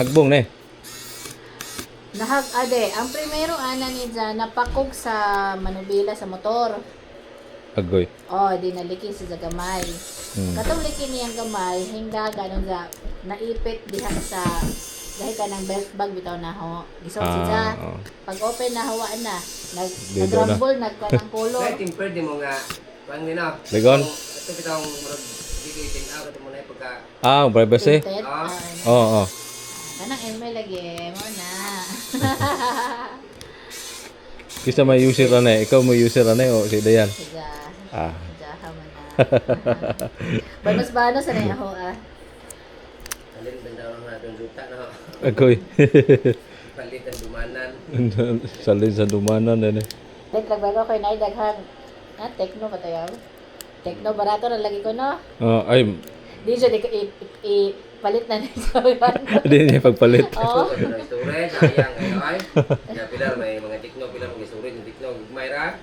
nahagbong na eh. Ang primero ana ni dyan, napakog sa manubila sa motor. Agoy. Di naliki sa gamay. Hmm. Katong liki niyang gamay, hingga ganon sa naipit diha sa dahil ka ng belt bag bitaw na ho. Gisod siya. Oo. Pag open na hawaan na, Dito na. nag-rumble, nagka ng color. Kaya timper di mo nga, pang nina. Ligon? Ito bitang murag, di ko itin out, ito muna yung pagka, Privacy? Tinted. Ah. Oo. Kanang email lagi mo na. Kisa may user na eh. Ikaw may user na eh. O si Dayan. Siya. Ah. Siya ka man na. Banos-banos na ako alin benda lang natin juta na. Agoy. Palit ang dumanan. Salin sa dumanan na eh. Wait, nagbago ko na daghan. Tekno ba tayo? Tekno, barato na lagi ko, no? Ay, Di siya, palit na nito. hindi niya pagpalit. Oo. Ito na istorya, sayang. Ay, ay. Kaya pilar, may mga tikno, pilar mga istorya, yung tikno, Mayra.